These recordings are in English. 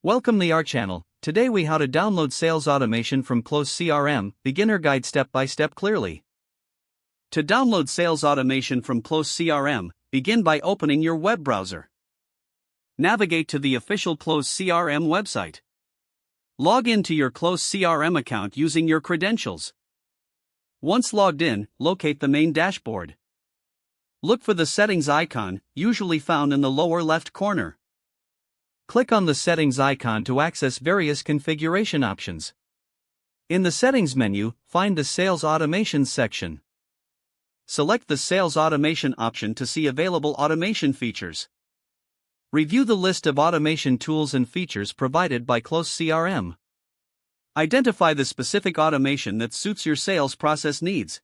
Welcome to our channel. Today we how to download sales automation from Close CRM, beginner guide step by step clearly. To download sales automation from Close CRM, begin by opening your web browser. Navigate to the official Close CRM website. Log into your Close CRM account using your credentials. Once logged in, locate the main dashboard. Look for the settings icon, usually found in the lower left corner. Click on the settings icon to access various configuration options. In the settings menu, find the sales automation section. Select the sales automation option to see available automation features. Review the list of automation tools and features provided by Close CRM. Identify the specific automation that suits your sales process needs.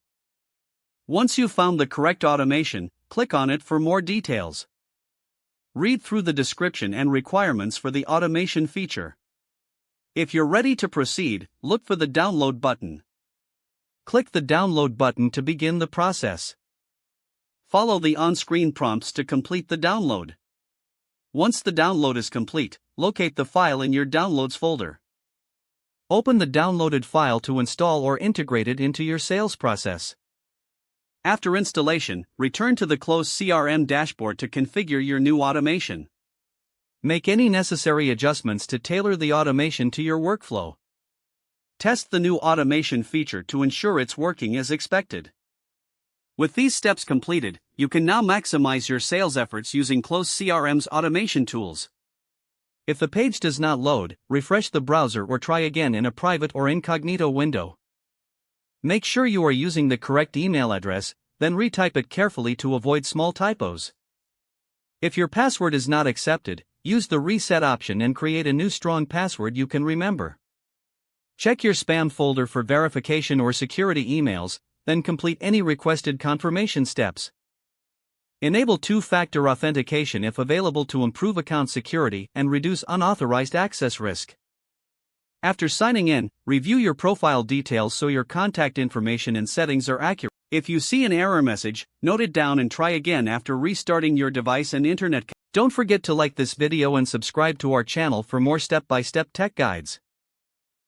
Once you've found the correct automation, click on it for more details. Read through the description and requirements for the automation feature. If you're ready to proceed, look for the download button. Click the download button to begin the process. Follow the on-screen prompts to complete the download. Once the download is complete, locate the file in your Downloads folder. Open the downloaded file to install or integrate it into your sales process. After installation, return to the Close CRM dashboard to configure your new automation. Make any necessary adjustments to tailor the automation to your workflow. Test the new automation feature to ensure it's working as expected. With these steps completed, you can now maximize your sales efforts using Close CRM's automation tools. If the page does not load, refresh the browser or try again in a private or incognito window. Make sure you are using the correct email address, then retype it carefully to avoid small typos. If your password is not accepted, use the reset option and create a new strong password you can remember. Check your spam folder for verification or security emails, then complete any requested confirmation steps. Enable two-factor authentication if available to improve account security and reduce unauthorized access risk. After signing in, review your profile details so your contact information and settings are accurate. If you see an error message, note it down and try again after restarting your device and internet. Don't forget to like this video and subscribe to our channel for more step-by-step tech guides.